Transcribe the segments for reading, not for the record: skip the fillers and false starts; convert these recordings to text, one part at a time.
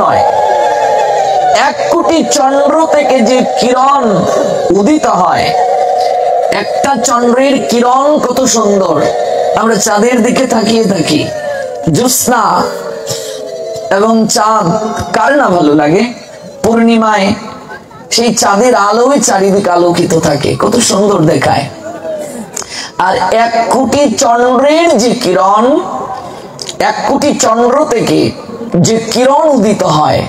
নয়, 1 কোটি চন্দ্র থেকে যে কিরণ উদিত হয়, একটা চন্দ্রের কিরণ কত সুন্দর। আমরা চাঁদের দিকে তাকিয়ে থাকি, জ্যোৎস্না এবং চাঁদ কার না ভালো লাগে? পূর্ণিমায় সেই চাঁদের আলোয় চারিদিক আলোকিত থাকে, কত সুন্দর দেখায়। আর 1 কোটি চন্দ্রের যে কিরণ, 1 কোটি চন্দ্র থেকে যে কিরণ উদিত হয়,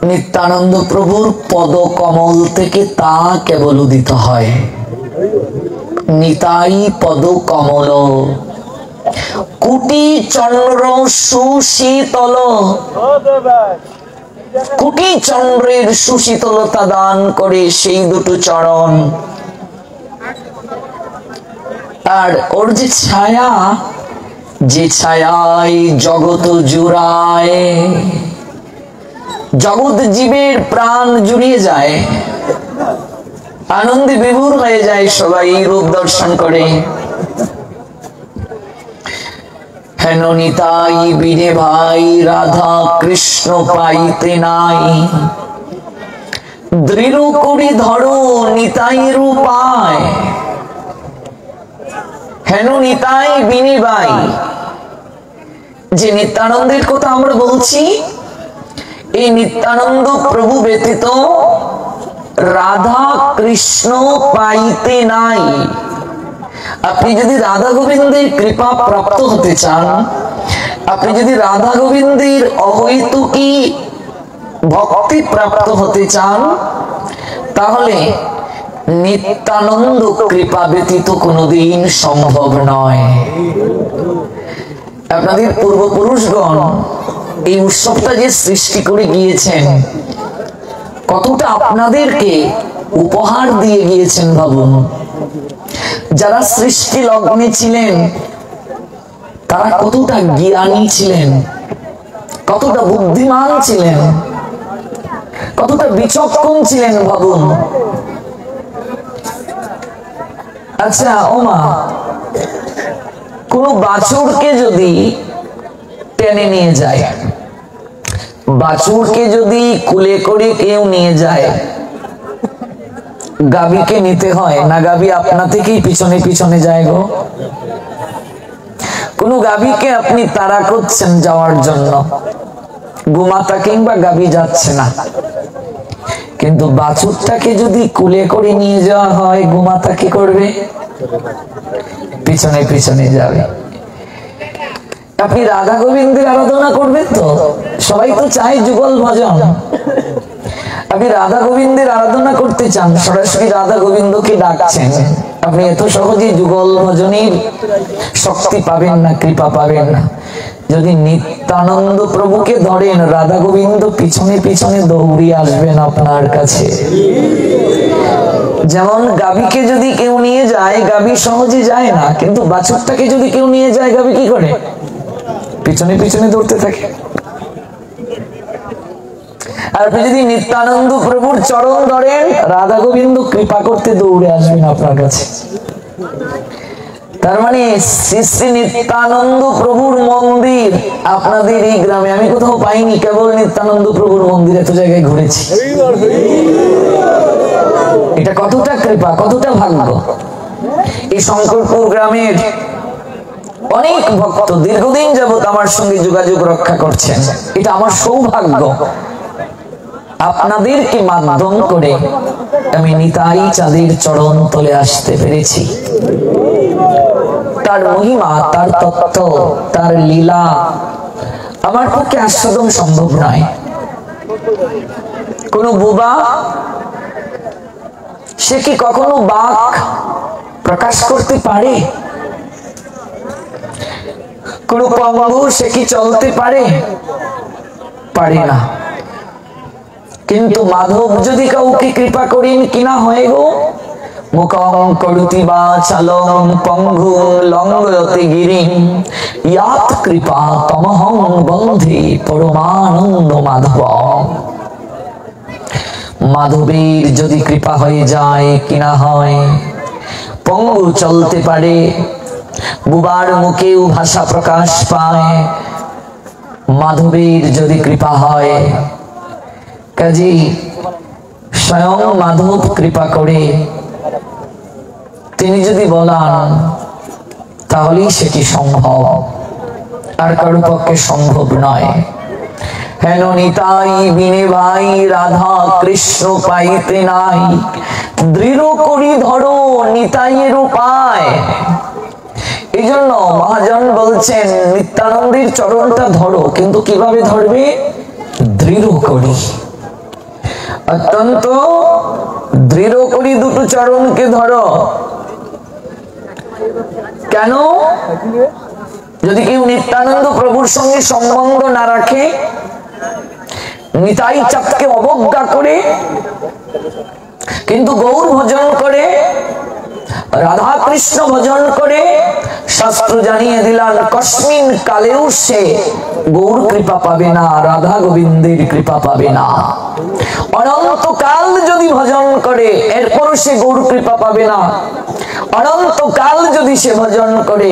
নিত্যানন্দ প্রভুর পদ কমল থেকে তা কেবল উদিত হয়। নিতাই পদ কমল কোটি চন্দ্র সুশীতল, কোটি চন্দ্রের সুশীতলতা দান করে সেই দুটো চরণ। আর ওর যে ছায়া, যে ছায়ায় জগৎ জুড়ায়, জগৎ জীবের প্রাণ জুড়িয়ে যায়, আনন্দে বিভোর হয়ে যায় সবাই রূপ দর্শন করে। হেন নিতাই বিনে ভাই রাধা কৃষ্ণ পাইতে নাই, দৃঢ় করি ধরো নিতাই রূপায়। হেন নিতাই বিনে ভাই, যে নিত্যানন্দের কথা আমরা বলছি, এই নিত্যানন্দ প্রভু ব্যতীত রাধা কৃষ্ণ পাইতে নাই। আপনি যদি রাধা গোবিন্দের কৃপা প্রাপ্ত হতে চান, আপনি যদি রাধা গোবিন্দের অহৈতুকী ভক্তি প্রাপ্ত হতে চান, তাহলে নিত্যানন্দ কৃপা ব্যতীত কোনোদিন সম্ভব নয়। আপনাদের পূর্বপুরুষগণ এই উৎসবটা যে সৃষ্টি করে গিয়েছেন, কতটা আপনাদেরকে উপহার দিয়ে গিয়েছেন ভাবুন। যারা সৃষ্টি লগ্নে ছিলেন তারা কতটা জ্ঞানী ছিলেন, কতটা বুদ্ধিমান ছিলেন, কতটা বিচক্ষণ ছিলেন ভাবুন। আচ্ছা ওমা, কোন বাছুরকে যদি টেনে নিয়ে যায়, বাছুরকে যদি কুলে করে কেউ নিয়ে যায়, গাভীকে নিতে হয় না? গাভী আপনা থেকেই পিছনে পিছনে যায় গো। কোন গাভীকে আপনি তাড়া করছেন যাওয়ার জন্য, গোমাতা কিংবা গাভী যাচ্ছে না, কিন্তু বাছুরটাকে যদি কুলে করে নিয়ে যাওয়া হয়, গোমাতা কি করবে? পিছনে পিছনে যাবে। আপনি রাধা গোবিন্দের আরাধনা করবেন তো? সবাই তো চায় যুগল ভজন। আপনি রাধা গোবিন্দের আরাধনা করতে চান, সরাসরি রাধা গোবিন্দকে ডাকছেন, আপনি এত সহজে যুগল ভজনের শক্তি পাবেন না, কৃপা পাবেন না। যদি নিত্যানন্দ প্রভুকে ধরেন, রাধা গোবিন্দ পিছনে পিছনে দৌড়িয়ে আসবেন আপনার কাছে। যেমন গাভীকে যদি কেউ নিয়ে যায়, গাভী সহজে যায় না, কিন্তু বাছুরটাকে যদি কেউ নিয়ে যায়, গাভী কি করে? পিছনে পিছনে দৌড়তে থাকে। আর আপনি যদি নিত্যানন্দ প্রভুর চরণ ধরেন, রাধা গোবিন্দ কৃপা করতে দৌড়ে আসবেন আপনার কাছে। তার মানে শ্রী শ্রী নিত্যানন্দ প্রভুর মন্দির আপনাদের এই গ্রামে আমি কোথাও পাইনি, কেবল নিত্যানন্দ প্রভুর মন্দির এত জায়গায় ঘুরেছি। এটা কতটা কৃপা, কতটা ভাগ্য। এই শঙ্করপুর গ্রামের অনেক ভক্ত দীর্ঘদিন যাবত আমার সঙ্গে যোগাযোগ রক্ষা করছেন। এটা আমার সৌভাগ্য, আপনাদেরকে মাধ্যম করে আমি নিতাই চাঁদের চরণ তলে আসতে পেরেছি। তার মহিমা, তার তত্ত্ব, তার লীলা আমার পক্ষে আস্বাদন সম্ভব নয়। কোন বোবা সে কি কখনো বাক প্রকাশ করতে পারে? কোন পঙ্গু সে কি চলতে পারে? পারে না। কিন্তু মাধব যদি কাউকে কৃপা করেন, কিনা হয় গো, মুখং করুতি বাচালং পঙ্গু লঙ্ঘয়তে গিরিং ইয়াত কৃপা তমহং বন্ধে পরমানন্দ মাধব। মাধবের যদি কৃপা হয়ে যায়, কিনা হয়, পঙ্গু চলতে পারে, বুবার মুখেও ভাষা প্রকাশ পায়, মাধবের যদি কৃপা হয়, কাজী স্বয়ং মাধব কৃপা করে তিনি যদি বলান তাহলেই সেটি সম্ভব, আর কারো পক্ষে সম্ভব নয়। হেন নিতাই বিনে ভাই রাধা কৃষ্ণ পাইতে নাই, দৃঢ় করি ধরো নিতাইয়ের উপায়। এই জন্য মহাজন বলছেন নিত্যানন্দের চরণটা ধরো, কিন্তু কিভাবে ধরবে? দৃঢ় করি, অত্যন্ত দৃঢ় করি দুটো চরণকে ধরো। কেন? যদি কেউ নিত্যানন্দ প্রভুর সঙ্গে সম্বন্ধ না রাখে, নিতাই চাঁদকে অবজ্ঞা করে, কিন্তু গৌর ভজন করে, রাধা কৃষ্ণ ভজন করে, শাস্ত্র জানিয়ে দিলাম কস্মিন কালেও সে গৌর কৃপা পাবে না, রাধা গোবিন্দের কৃপা পাবে না। অনন্তকাল যদি ভজন করে এরপরও সে গৌর কৃপা পাবে না। অনন্তকাল যদি সে ভজন করে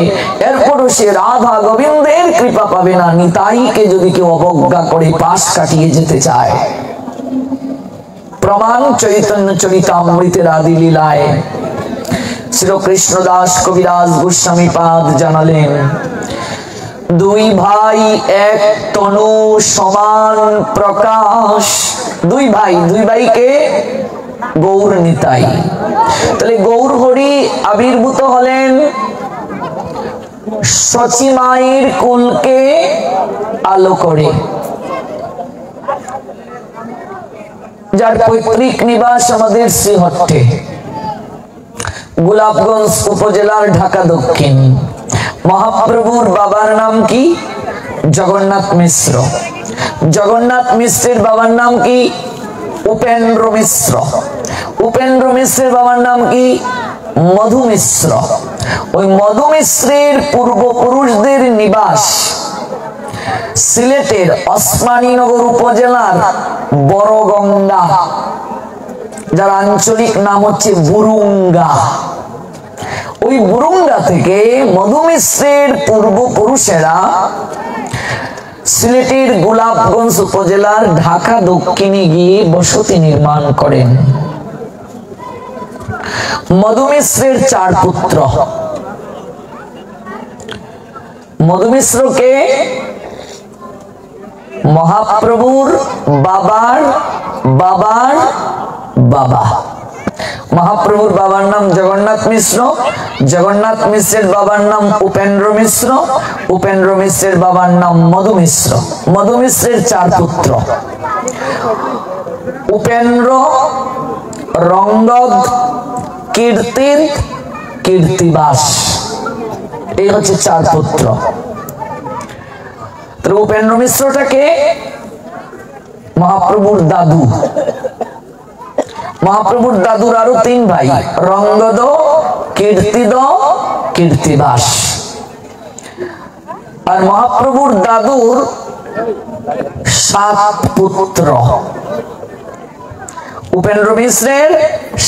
এরপরও সে রাধা গোবিন্দের কৃপা পাবে না। নিতাইকে যদি কেউ অবজ্ঞা করে পাশ কাটিয়ে যেতে চায়, প্রমাণ চৈতন্য চরিতামৃতের আদি লীলায় শ্রীকৃষ্ণ দাস কবিরাজ গোস্বামী পাদ জানালেন, দুই ভাই এক তনু সমান প্রকাশ। দুই ভাই, দুই ভাইকে গৌর নিতাই। তাহলে গৌর হরি আবির্ভূত হলেন সচি মায়ের কুলকে আলো করে, যার পৈতৃক নিবাস আমাদের শ্রীহট্টে, গোলাপগঞ্জ উপজেলার ঢাকা দক্ষিণ। মহাপ্রভুর বাবার নাম কি? জগন্নাথ মিশ্র। জগন্নাথ মিশ্রের বাবার নাম কি? উপেন্দ্র মিশ্র। উপেন্দ্র মিশ্রের বাবার নাম কি? মধু মিশ্র। ওই মধু মিশ্রের পূর্বপুরুষদের নিবাস সিলেটের ওসমানীনগর উপজেলার বড়গঙ্গা, যার আঞ্চলিক নাম হচ্ছে বুরুঙ্গা। ওই বুরুঙ্গা থেকে মধু মিশ্রের পূর্বপুরুষেরা সিলেটের গোলাপগঞ্জ উপজেলার ঢাকা দক্ষিণে গিয়ে বসতি নির্মাণ করেন। মধু মিশ্রের 4 পুত্র। মধু মিশ্রকে মহাপ্রভুর বাবার বাবার বাবা, মহাপ্রভুর বাবার নাম জগন্নাথ মিশ্র, জগন্নাথ মিশ্রের বাবার নাম উপেন্দ্র মিশ্র, উপেন্দ্র মিশ্রের বাবার নাম মধু মিশ্র। মধু মিশ্রের 4 পুত্র, উপেন্দ্র, রঙ্গদ, কীর্তিদ, কীর্তিবাস। এই হচ্ছে 4 পুত্র। উপেন্দ্র মিশ্রটাকে মহাপ্রভুর দাদু। মহাপ্রভুর দাদুর আরো 3 ভাই, রঙ্গদ, কীর্তিদ, কীর্তিবাস। আর মহাপ্রভুর দাদুর 7 পুত্র। উপেন্দ্র মিশ্রের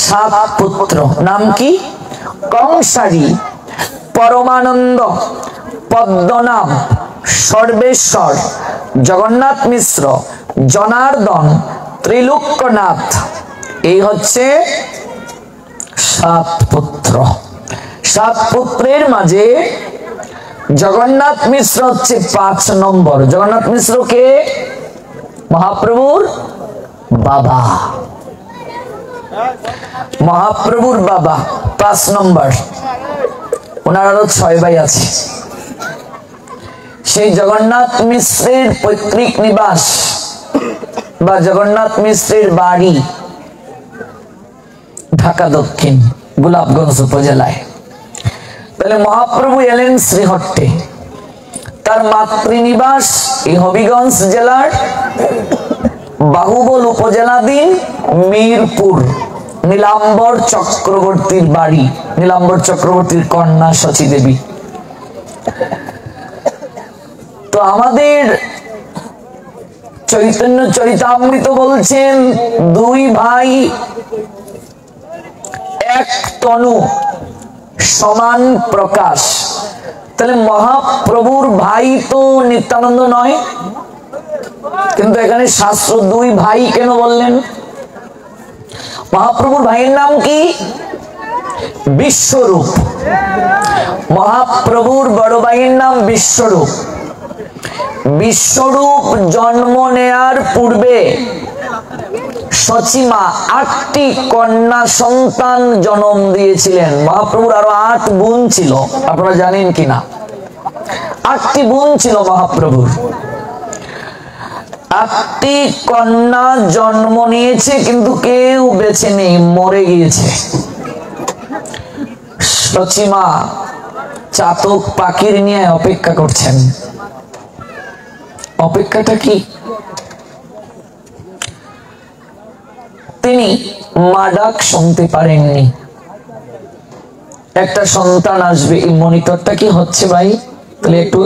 7 পুত্র নাম কি? কংসারী, পরমানন্দ, পদ্মনাভ, সর্বেশ্বর, জগন্নাথ মিশ্র, জনার্দন, ত্রিলোক্যনাথ। এই হচ্ছে 7 পুত্র। 7 পুত্রের মাঝে জগন্নাথ মিশ্র হচ্ছে 5 নম্বর। জগন্নাথ মিশ্রকে মহাপ্রভুর বাবা, মহাপ্রভুর বাবা 5 নম্বর। ওনার আরো 6 ভাই আছে। সেই জগন্নাথ মিশ্রের পৈতৃক নিবাস বা জগন্নাথ মিশ্রের বাড়ি ঢাকা দক্ষিণ গোলাপগঞ্জ উপজেলায়। তাহলে মহাপ্রভু এলেন শ্রীহট্টে, তার মাতৃনিবাস এই হবিগঞ্জ জেলার বাহুবল উপজেলাধীন মিরপুর, নীলাম্বর চক্রবর্তীর বাড়ি, নীলাম্বর চক্রবর্তীর কন্যা শচী দেবী। তো আমাদের চৈতন্য চরিতামৃত বলছেন 2 ভাই এক তনু সমান প্রকাশ। তাহলে মহাপ্রভুর ভাই তো নিত্যানন্দ নয়, কিন্তু এখানে শাস্ত্র দুই ভাই কেন বললেন? মহাপ্রভুর ভাইয়ের নাম কি? বিশ্বরূপ। মহাপ্রভুর বড় ভাইয়ের নাম বিশ্বরূপ। বিশ্বরূপ জন্ম নেয়ার পূর্বে সচিমা 8টি কন্যা সন্তান জন্ম দিয়েছিলেন। মহাপ্রভুর আরো 8 বোন ছিল, আপনারা জানেন কিনা? 8টি বোন ছিল মহাপ্রভুর। 8টি কন্যা জন্ম নিয়েছে, কিন্তু কেউ বেঁচে নেই, মরে গিয়েছে। সচিমা চাতক পাখির নিয়ে অপেক্ষা করছেন। অপেক্ষাটা কি? তিনি মা ডাক শুনতে পারেননি। একটা সন্তান আসবে। এই মনিটরটা কি হচ্ছে ভাই? তাহলে একটু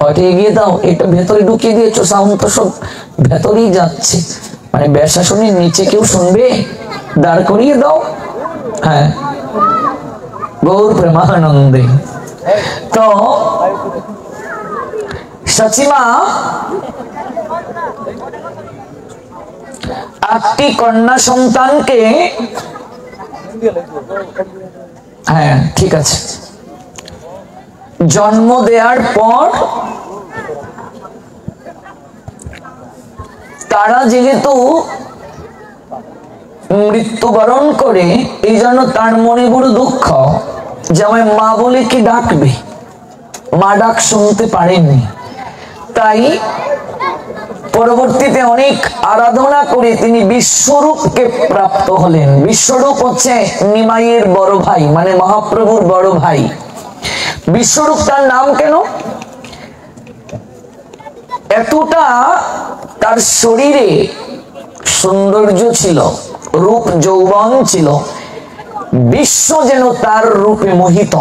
ওইটা এগিয়ে দাও, এটা ভেতরে ঢুকিয়ে দিয়েছো, সাউন্ড তো সব ভেতরেই যাচ্ছে, মানে ব্যাসাসনের নিচে কেউ শুনবে? দাঁড় করিয়ে দাও। হ্যাঁ, গৌর প্রেমানন্দে। তো সচিমা 8টি কন্যা সন্তানকে, হ্যাঁ ঠিক আছে, জন্ম দেওয়ার পর তারা যেহেতু মৃত্যুবরণ করে, এই জন্য তার মনে বড় দুঃখ যে আমায় মা বলে কি ডাকবে, মা ডাক শুনতে পারেননি। তাই পরবর্তীতে অনেক আরাধনা করে তিনি বিশ্বরূপকে প্রাপ্ত হলেন। বিশ্বরূপ হচ্ছে নিমাইয়ের বড় ভাই, মানে মহাপ্রভুর বড় ভাই। বিশ্বরূপ তার নাম কেন? এতটা তার শরীরে সৌন্দর্য ছিল, রূপ যৌবন ছিল, বিশ্ব যেন তার রূপে মোহিত।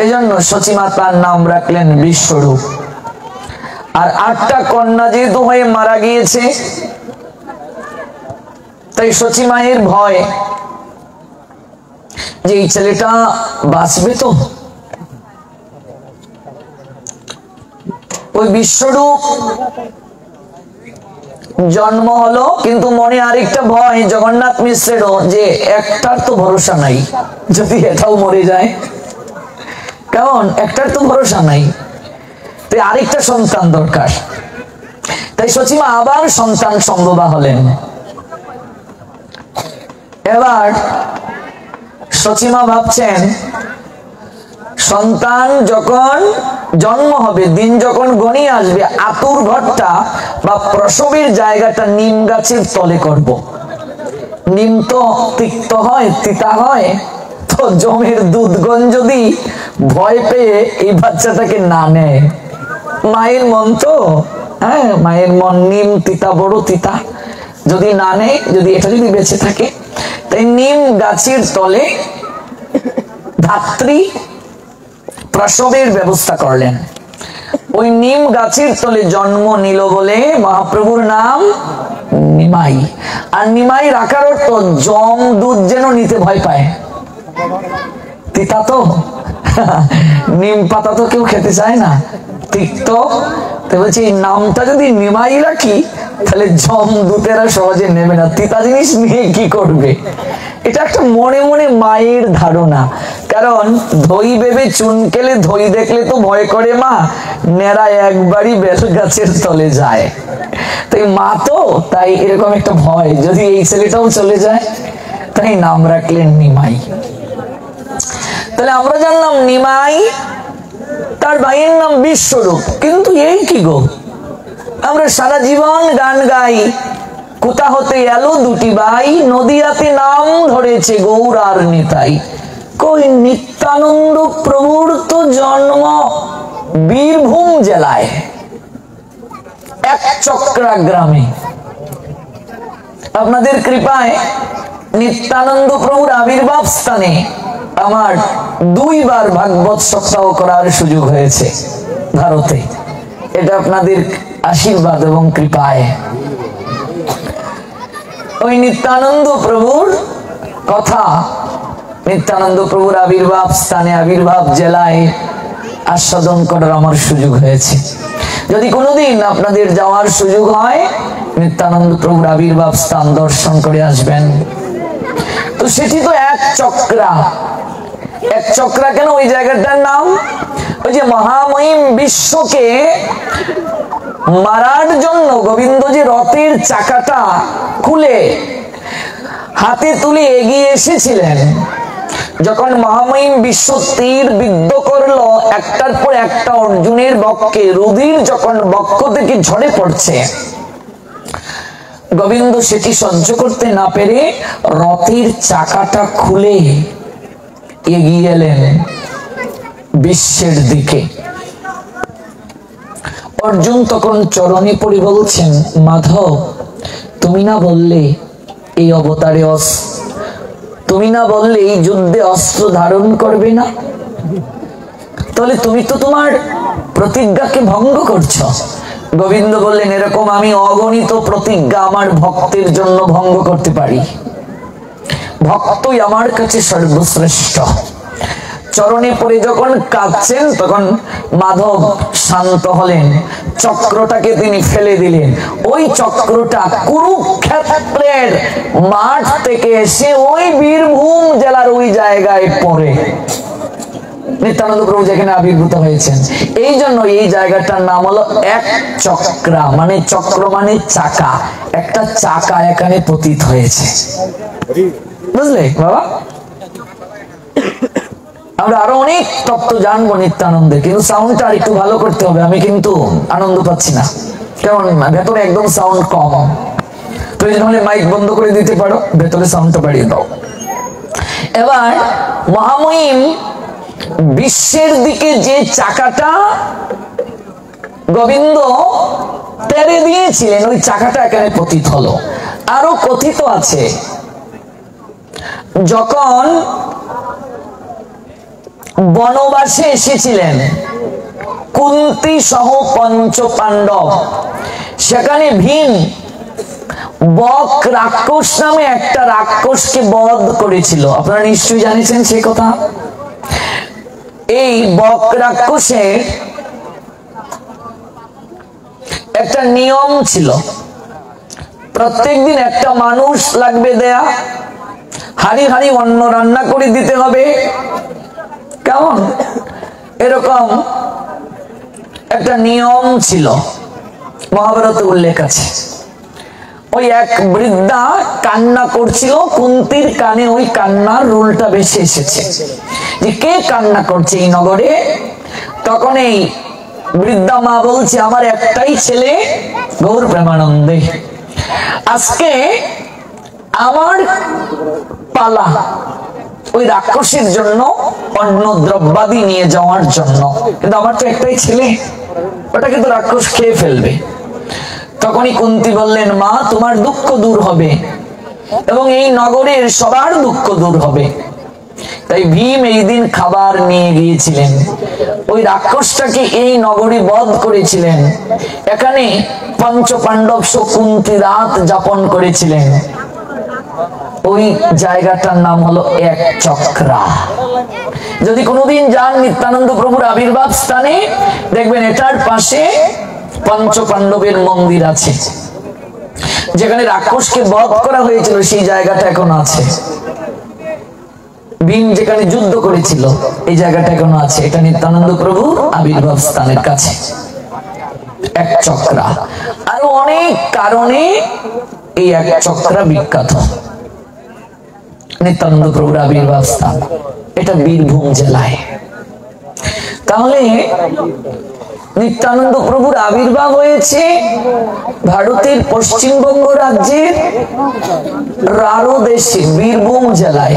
এজন্য সচিমা তার নাম রাখলেন বিশ্বরূপ। আর 8টা কন্যা যেহেতু হয়ে মারা গিয়েছে, তাই সচিমায়ের ভয় যে এই ছেলেটা বাঁচবে তো। ওই বিশ্বরূপ জন্ম হলো, কিন্তু মনে আরেকটা ভয় জগন্নাথ মিশ্রেরও, যে একটার তো ভরসা নাই, যদি এটাও মরে যায়, কারণ একটার তো ভরসা নাই, তাই আরেকটা সন্তান দরকার। তাই সচিমা আবার সন্তান সম্ভবা হলেন। এবার সচিমা ভাবছেন, সন্তান যখন জন্ম হবে, দিন যখন গনিয়ে আসবে, আতুর ঘরটা বা প্রসবের জায়গাটা নিম গাছের তলে করব। নিম তো তিক্ত হয়, তিতা হয়, তো জমের দুধগণ যদি ভয় পেয়ে এই বাচ্চাটাকে না নেয়, মায়ের মন তো, হ্যাঁ মায়ের মন, নিম তিতা, বড় তিতা, যদি না নেয়, যদি এটা যদি বেঁচে থাকে, তাই নিম গাছের তলে ধাত্রী প্রসবের ব্যবস্থা করলেন। ওই নিম গাছের তলে জন্ম নিল বলে মহাপ্রভুর নাম নিমাই। আর নিমাই রাখার অর্থ জম দুধ যেন নিতে ভয় পায়, তিতা তো, নিম পাতা তো কেউ খেতে চায় না, তিক্ত। তো বলছি এই নামটা যদি নিমাই রাখি, তাহলে জম দুধেরা সহজে নেবে না, তিতা জিনিস নিয়ে কি করবে। এটা একটা মনে মনে মায়ের ধারণা। কারণ ধই ভেবে চুন কেলে, ধই দেখলে তো ভয় করে মা, নেড়া একবারই বেল গাছের তলে যায়। তাই মা তো, তাই এরকম একটা ভয়, যদি এই ছেলেটাও চলে যায়, তাই নাম রাখলেন নিমাই। তাহলে আমরা জানলাম নিমাই, তার ভাইয়ের নাম বিশ্বরূপ। কিন্তু এই কি গো, আমরা সারা জীবন গান গাই, কোথা হতে এলো দুটি ভাই, নদিয়াতে নাম ধরেছে গৌর আর নিতাই। কই নিত্যানন্দ প্রভুর তো জন্ম বীরভূম জেলায় একচক্রা গ্রামে। আপনাদের কৃপায় নিত্যানন্দ প্রভুর আবির্ভাব স্থানে আমার 2 বার ভাগবত সপ্তাহ করার সুযোগ হয়েছে ভারতে। এটা আপনাদের আশীর্বাদ এবং কৃপায়। ওই নিত্যানন্দ প্রভুর কথা, নিত্যানন্দ প্রভুর আবির্ভাব স্থানে, আবির্ভাব জেলায় আস্বাদন করার আমার সুযোগ হয়েছে। যদি কোনোদিন আপনাদের যাওয়ার সুযোগ হয়, নিত্যানন্দ প্রভুর আবির্ভাব স্থান দর্শন করে আসবেন। তো সেটি তো এক চক্রা। এক চক্রা কেন? ওই জায়গাটার নাম, ওই যে মহামহিম বিশ্বকে মারার জন্য গোবিন্দ যে রথের চাকাটা খুলে হাতে তুলে এগিয়ে এসেছিলেন, যখন মহামহিম বিশ্ব তীর বিদ্ধ করলো একটার পর একটা অর্জুনের বক্ষে, রুধির যখন বক্ষ থেকে ঝরে পড়ছে, গোবিন্দ সেটি সহ্য করতে না পেরে রথের চাকাটা খুলে এগিয়ে এলেন বিশ্বের দিকে। অর্জুন তখন চরণে পড়ে বলছেন, মাধব, তুমি না বললে এই অবতারে তুমি না বললে এই যুদ্ধে অস্ত্র ধারণ করবে না, তাহলে তুমি তো তোমার প্রতিজ্ঞাকে ভঙ্গ করছো। গোবিন্দ বললেন, এরকম আমি অগণিত প্রতিজ্ঞা আমার ভক্তের জন্য ভঙ্গ করতে পারি। ভক্তই আমার কাছে সর্বশ্রেষ্ঠ। চরণে পড়ে যখন কাঁদছেন, তখন মাধব শান্ত হলেন, চক্রটাকে তিনি ফেলে দিলেন। ওই চক্রটা কুরুক্ষেত্রের মাঠ থেকে এসে ওই বীরভূম জেলার ওই জায়গায় পড়ে। নিত্যানন্দ প্রভু যেখানে আবির্ভূত হয়েছেন, এই জন্য এই জায়গাটার নাম হলো এক চক্রা, মানে চক্র মানে চাকা। একটা চাকা এখানে পতিত হয়েছে, বুঝলে বাবা? আমরা আরো অনেক তত্ত্ব জানবো নিত্যানন্দের, কিন্তু সাউন্ডটা আর একটু ভালো করতে হবে। আমি কিন্তু আনন্দ পাচ্ছি না, কেমন ভেতরে একদম সাউন্ড কম। প্রয়োজন হলে মাইক বন্ধ করে দিতে পারো, ভেতরে সাউন্ডটা বাড়িয়ে দাও। এবার মহামহিম বিশ্বের দিকে যে চাকাটা গোবিন্দ তেড়ে দিয়েছিলেন, ওই চাকাটা এখানে পতিত হলো। আরো কথিত আছে, যখন বনবাসে এসেছিলেন কুন্তী সহ পঞ্চ পাণ্ডব, সেখানে ভীম বক রাক্ষস নামে একটা রাক্ষসকে বধ করেছিল। আপনারা নিশ্চয়ই জানেছেন সেই কথা। এই বক রাক্ষসের একটা নিয়ম ছিল, প্রত্যেকদিন একটা মানুষ লাগবে দেয়া, হাড়ি হাড়ি অন্ন রান্না করে দিতে হবে। কেমন এরকম একটা নিয়ম ছিল, মহাভারতে উল্লেখ আছে। ওই এক বৃদ্ধা কান্না করছিল, কুন্তির কানে ওই কান্নার রোলটা বেশি এসেছে যে কে কান্না করছে এই নগরে। তখন এই বৃদ্ধা মা বলছে, আমার একটাই ছেলে গৌর প্রেমানন্দে, আজকে আমার পালা ওই রাক্ষসের জন্য অন্ন দ্রব্যাদি নিয়ে যাওয়ার জন্য, কিন্তু আমার তো একটাই ছেলে, ওটাকে তো রাক্ষস খেয়ে ফেলবে। তখনই কুন্তী বললেন, মা তোমার দুঃখ দূর হবে এবং এই নগরের সবার দুঃখ দূর হবে। তাই ভীম এই দিন খাবার নিয়ে গিয়েছিলেন, ওই রাক্ষসটাকে এই নগরে বধ করেছিলেন। এখানে পঞ্চ পাণ্ডব কুন্তী রাত যাপন করেছিলেন। ওই জায়গাটার নাম হলো এক চক্রা। যদি কোনোদিন যান নিত্যানন্দ প্রভুর আবির্ভাব স্থানে, দেখবেন এটার পাশে পঞ্চ পাণ্ডবের মন্দির আছে, যেখানে রাক্ষসকে বধ করা হয়েছিল সেই জায়গাটা এখন আছে। ভীম যেখানে যুদ্ধ করেছিল এই জায়গাটা এখনো আছে। এটা নিত্যানন্দ প্রভু আবির্ভাব স্থানের কাছে এক চক্রা। আরো অনেক কারণে এই এক চক্রা বিখ্যাত। নিত্যানন্দ প্রভুর আবির্ভাব স্থান এটা বীরভূম জেলায়। তাহলে নিত্যানন্দ প্রভুর আবির্ভাব হয়েছে ভারতের পশ্চিমবঙ্গ রাজ্যের রারো দেশে বীরভূম জেলায়।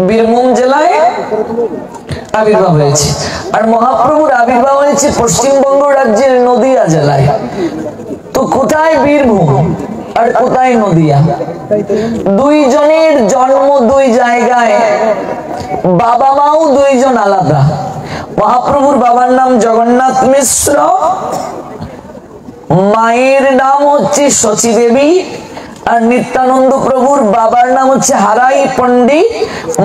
বীরভূম জেলায় আবির্ভাব হয়েছে। আর মহাপ্রভুর আবির্ভাব হয়েছে পশ্চিমবঙ্গ রাজ্যের নদিয়া জেলায়। তো কোথায় বীরভূম আর কোথায় নদিয়া? দুইজনের জন্ম দুই জায়গায়, বাবা মাও দুইজন আলাদা। মহাপ্রভুর বাবার নাম জগন্নাথ মিশ্র, মায়ের নাম হচ্ছে শচী দেবী। আর নিত্যানন্দ প্রভুর বাবার নাম হচ্ছে হারাই পণ্ডিত,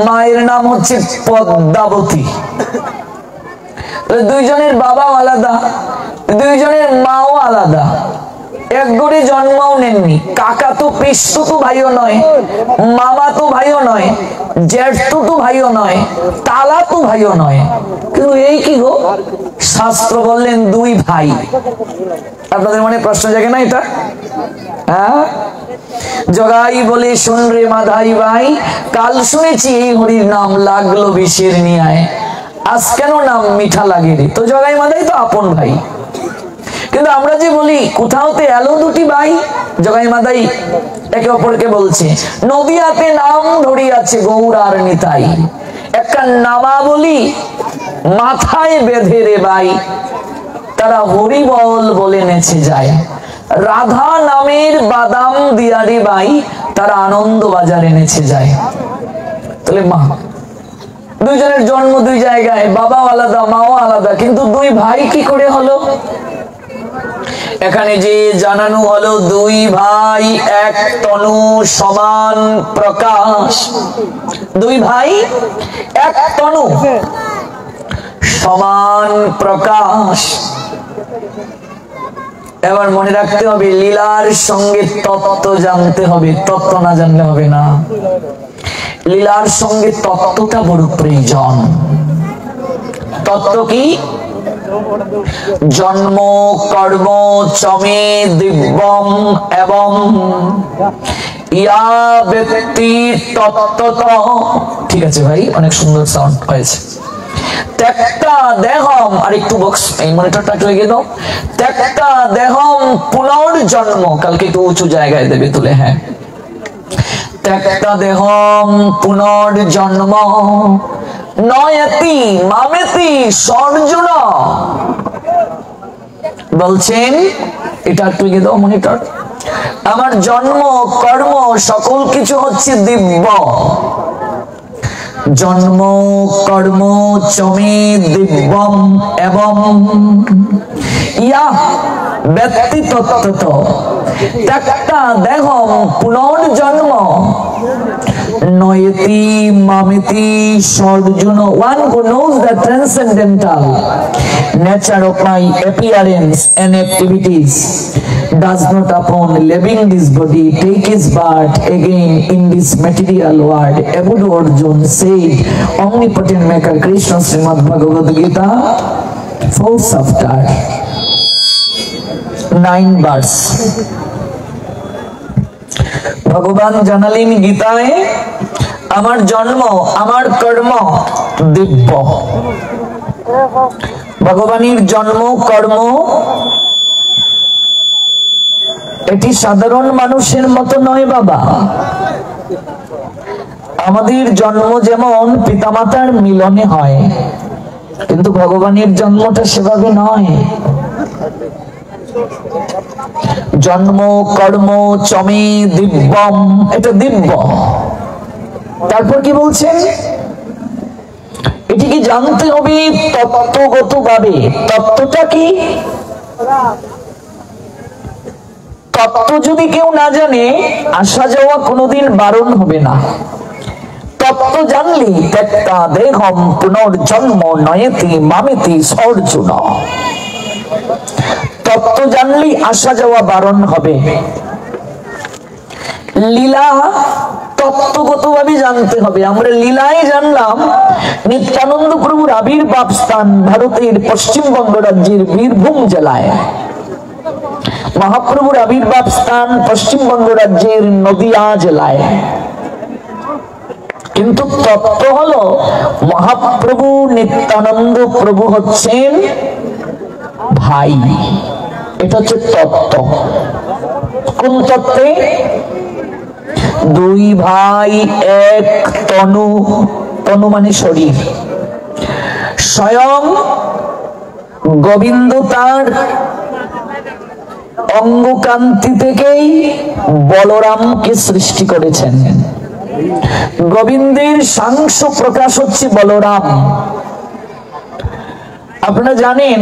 মায়ের নাম হচ্ছে পদ্মাবতী। দুইজনের বাবাও আলাদা, দুইজনের মাও আলাদা, এক গড়ে জন্মও নেননি। কাকা তো পিসতো তো ভাইও নয়, মামা তো ভাইও নয়, জ্যাঠতো তো ভাইও নয়, তালা তো ভাইও নয়। কিন্তু এই কি গো, শাস্ত্র বললেন দুই ভাই। আপনাদের মনে প্রশ্ন জাগে না এটা? হ্যাঁ, জগাই বলে শুন রে মাধাই ভাই, কাল শুনেছি এই হরির নাম লাগলো বিষের নিয়ায়, আজ কেন নাম মিঠা লাগে রে। তো জগাই মাধাই তো আপন ভাই, কিন্তু আমরা যে বলি কোথাওতে এলো দুটি ভাই, জগাই মাধাই একে অপরকে বলছে নদিয়াতে নাম ধরিয়াছে গৌর আর নিতাই, একটা নামা বলি মাথায় বেঁধে রে ভাই, তারা হরিবল বলে নেচে যায়। রাধা নামের বাদাম দিয়ারি ভাই, তারা আনন্দ বাজারে নেচে যায়। তাহলে মা দুইজনের জন্ম দুই জায়গায়, বাবাও আলাদা মাও আলাদা, কিন্তু দুই ভাই কি করে হলো? এখানে যে জানানো হলো দুই ভাই এক তনু সমান প্রকাশ, দুই ভাই এক তনু সমান প্রকাশ। এবার মনে রাখতে হবে লীলার সঙ্গে তত্ত্ব জানতে হবে, তত্ত্ব না জানলে হবে না। লীলার সঙ্গে তত্ত্বটা বড় প্রয়োজন। তত্ত্ব কি? জন্ম কর্ম চমে দিব্যম এবং ইয়া ব্যক্তি তত্ত্বত। ঠিক আছে ভাই, অনেক সুন্দর সাউন্ড হয়েছে। ত্যক্তা দেহম, আর একটু বক্স এই মনিটরটা লেগে দাও। ত্যক্তা দেহম পুনর্জন্ম, কালকে একটু উঁচু জায়গায় দেবে তুলে। হ্যাঁ, ত্যক্তা দেহম পুনর্জন্ম নয়তি মামেতি সর্জুন। বলছেন এটা একটু লেগে দাও মনিটর। আমার জন্ম কর্ম সকল কিছু হচ্ছে দিব্য। জন্ম কর্ম চমে দিব্যম এবং ইয়া ব্যক্তি তত্ত্বত ত্যক্তা দেহম পুনর্জন্ম নয়তি মামেতি সর্জুন। One who knows the transcendental nature of my appearance and activities does not upon leaving this body take his birth again in this material world. Abudu Arjun said, omnipotent maker Krishna Srimad Bhagavad Gita 4th chapter 9 verse। ভগবান জানালেন গীতায়, আমার জন্ম আমার কর্ম দিব্য। ভগবানের জন্ম কর্ম এটি সাধারণ মানুষের মতো নয় বাবা। আমাদের জন্ম যেমন পিতামাতার মিলনে হয়, কিন্তু ভগবানের জন্মটা সেভাবে নয়। জন্ম কর্ম চমে দিব্যম, এটা দিব্য। তারপর কি বলছেন? এটিকে জানতে হবে তত্ত্বগত ভাবে। তত্ত্বটা কি? তত্ত্ব যদি কেউ না জানে, আসা যাওয়া কোনোদিন বারণ হবে না। তত্ত্ব জানলি ত্যক্তা দেহম পুনর্জন্ম নয়তি মামেতি সর্জুন। তত্ত্ব জানলি আসা যাওয়া বারণ হবে। লীলা তত্ত্বগত ভাবে জানতে হবে। আমরা লীলায় জানলাম নিত্যানন্দ প্রভুর আবির্ভাব স্থান ভারতের পশ্চিমবঙ্গ রাজ্যের বীরভূম জেলায়। মহাপ্রভুর আবির্ভাব স্থান পশ্চিমবঙ্গ রাজ্যের নদিয়া জেলায়। কিন্তু তত্ত্ব হলো মহাপ্রভু নিত্যানন্দ প্রভু হচ্ছেন ভাই। এটা হচ্ছে তত্ত্ব। কোন তত্ত্বে? দুই ভাই এক তনু, তনু মানে শরীর। স্বয়ং গোবিন্দ তার অঙ্গকান্তি থেকেই বলরামকে সৃষ্টি করেছেন। গোবিন্দের সাংস প্রকাশ হচ্ছে বলরাম। আপনারা জানেন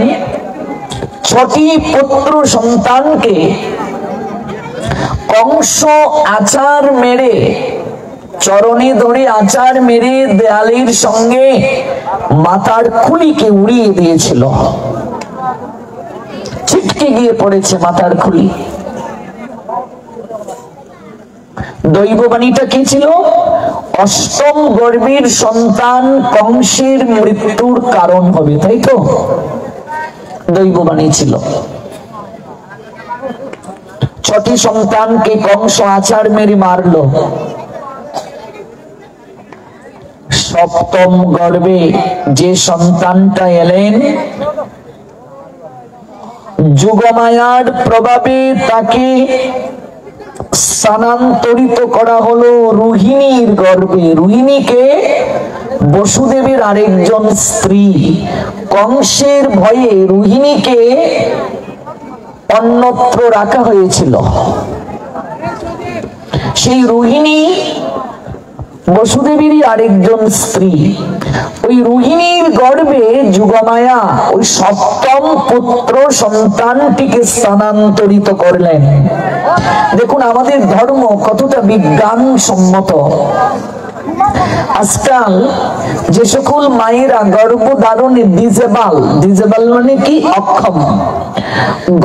6টি পুত্র সন্তানকে কংস আচার মেরে চরণে ধরে আচার মেরে দেয়ালের সঙ্গে মাথার খুলিকে উড়িয়ে দিয়েছিল, ছিটকে গিয়ে পড়েছে মাথার খুলি। দৈববাণীটা কি ছিল? অষ্টম গর্ভের সন্তান কংসের মৃত্যুর কারণ হবে, তাই তো দৈববাণী ছিল। 6টি সন্তানকে কংস আচার মেরে মারলো। সপ্তম গর্ভে যে সন্তানটা এলেন, যুগমায়ার প্রভাবে তাকে স্থানান্তরিত করা হলো রোহিণীর গর্ভে। রোহিণীকে বসুদেবের আরেকজন স্ত্রী। কংসের ভয়ে রোহিণীকে অন্যত্র রাখা হয়েছিল। সেই রোহিণী বসুদেবেরই আরেকজন স্ত্রী। ওই রোহিণীর গর্ভে যুগমায়া ওই সপ্তম পুত্র সন্তানটিকে স্থানান্তরিত করলেন। দেখুন আমাদের ধর্ম কতটা বিজ্ঞান সম্মত। আজকাল যে সকল মায়েরা গর্ভধারণে ডিজেবল মানে কি, অক্ষম,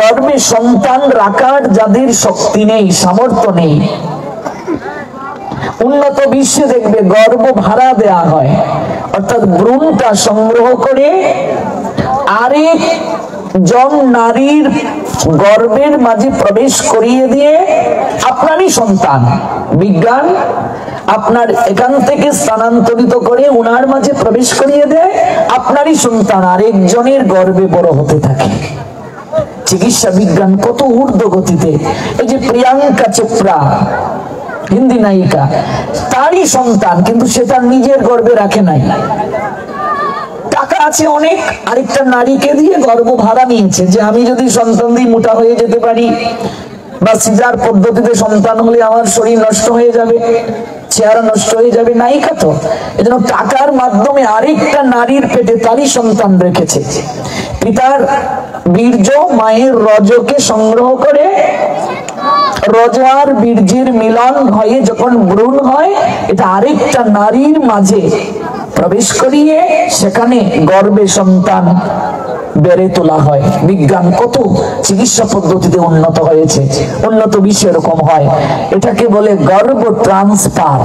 গর্ভে সন্তান রাখার যাদের শক্তি নেই, সামর্থ্য নেই, উন্নত বিশ্বে দেখবে গর্ভ ভাড়া দেয়া হয়, অর্থাৎ ভ্রূণটা সংগ্রহ করে আরেক জন নারীর গর্ভের মাঝে প্রবেশ করিয়ে দিয়ে আপনারই সন্তান, বিজ্ঞান আপনার এখান থেকে স্থানান্তরিত করে উনার মাঝে প্রবেশ করিয়ে দেয়, আপনারই সন্তান আরেকজনের গর্ভে বড় হতে থাকে। চিকিৎসা বিজ্ঞান কত ঊর্ধ্ব গতিতে। এই যে প্রিয়াঙ্কা চোপড়া, হিন্দি নায়িকা, তারই সন্তান, কিন্তু সে তার নিজের গর্ভে রাখে নাই, টাকা আছে অনেক, আরেকটা নারীকে দিয়ে গর্ভ ভাড়া নিয়েছে যে আমি যদি সন্তান দিয়ে মোটা হয়ে যেতে পারি বা সিজার পদ্ধতিতে সন্তান হলে আমার শরীর নষ্ট হয়ে যাবে, চেহারা নষ্ট হয়ে যাবে, নায়িকা তো, এজন্য টাকার মাধ্যমে আরেকটা নারীর পেটে তারই সন্তান রেখেছে। পিতার বীর্য মায়ের রজকে সংগ্রহ করে রজ আর বীর্যের মিলন হয়ে যখন ভ্রূণ হয়, এটা আরেকটা নারীর মাঝে প্রবেশ করিয়ে সেখানে গর্ভে সন্তান বেড়ে তোলা হয়। বিজ্ঞান কত চিকিৎসা পদ্ধতিতে উন্নত হয়েছে, উন্নত বিশ্বে এরকম হয়, এটাকে বলে গর্ভ ট্রান্সফার।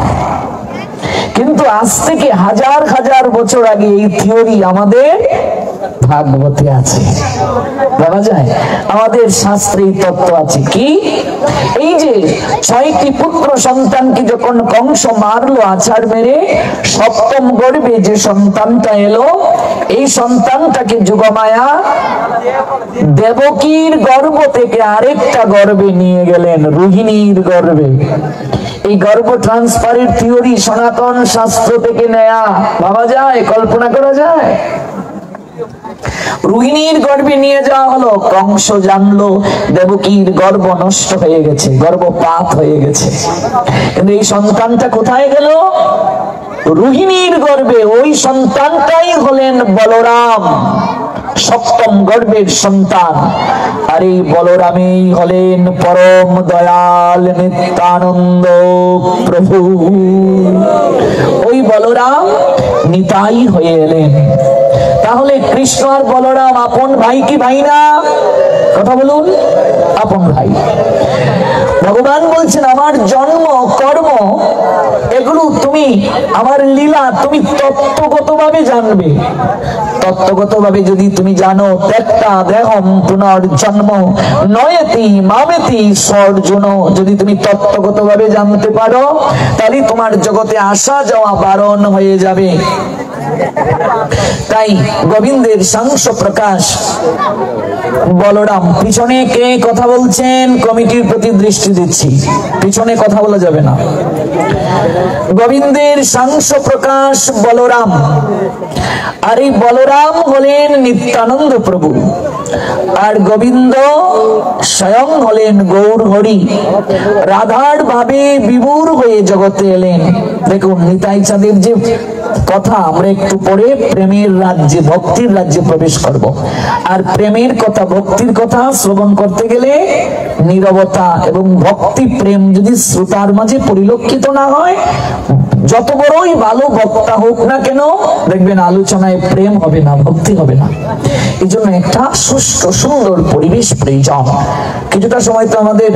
কিন্তু আজ থেকে হাজার হাজার বছর আগে এই থিওরি আমাদের ভাগবতে আছে, ভাবা যায়, আমাদের শাস্ত্রে তত্ত্ব আছে। কি? এই যে 6টি পুত্র সন্তানকে যখন কংস মারলো আছাড় মেরে, সপ্তম গর্ভে যে সন্তানটা এলো, এই সন্তানটাকে যুগমায়া দেবকীর গর্ভ থেকে আরেকটা গর্ভে নিয়ে গেলেন, রোহিণীর গর্ভে। এই গর্ভ ট্রান্সফারের থিওরি সনাতন শাস্ত্র থেকে নেয়া, ভাবা যায়, কল্পনা করা যায়। রোহিণীর গর্ভে নিয়ে যাওয়া হলো, কংস জানলো দেবকীর গর্ভ নষ্ট হয়ে গেছে, গর্ভপাত হয়ে গেছে, কিন্তু এই সন্তানটা কোথায় গেল? রোহিণীর গর্ভে। ওই সন্তানটাই হলেন বলরাম, সপ্তম গর্ভের সন্তান। আর এই বলরামই হলেন পরম দয়াল নিত্যানন্দ প্রভু। ওই বলরাম নিতাই হয়ে এলেন। তাহলে কৃষ্ণ আর বলরাম আপন ভাই কি ভাই না? কথা বলুন, আপন ভাই। ভগবান বলছেন আমার জন্ম কর্ম এগুলো তুমি, আমার লীলা তুমি তত্ত্বগতভাবে জানবে। তত্ত্বগতভাবে যদি তুমি জানো, ত্যক্তা দেহম পুনর্জন্ম নয়তি মামেতি সর্জুন, যদি তুমি তত্ত্বগতভাবে জানতে পারো, তাহলে তোমার জগতে আসা যাওয়া বারণ হয়ে যাবে। তাই গোবিন্দের সাংস প্রকাশ বলরাম। পিছনে কে কথা বলছেন? কমিটির প্রতি দৃষ্টি দিচ্ছি, পিছনে কথা বলা যাবে না। গোবিন্দের সাংস প্রকাশ বলরাম, আর এই বলরাম হলেন নিত্যানন্দ প্রভু, আর গোবিন্দ স্বয়ং হলেন গৌর হরি। রাধার ভাবে বিভোর হয়ে জগতে এলেন। দেখুন নিতাই চাঁদের যে কথা, আমরা একটু পরে প্রেমের রাজ্যে, ভক্তির রাজ্যে প্রবেশ করব। আর প্রেমের কথা, ভক্তির কথা শ্রবণ করতে গেলে নীরবতা এবং ভক্তি প্রেম যদি শ্রোতার মাঝে পরিলক্ষিত না হয়, যত বড়ই ভালো বক্তা হোক না কেন, দেখবেন আলোচনায় প্রেম হবে না, ভক্তি হবে না। এই জন্য একটা সুষ্ঠু সুন্দর পরিবেশ প্রয়োজন। কিছুটা সময় তো আমাদের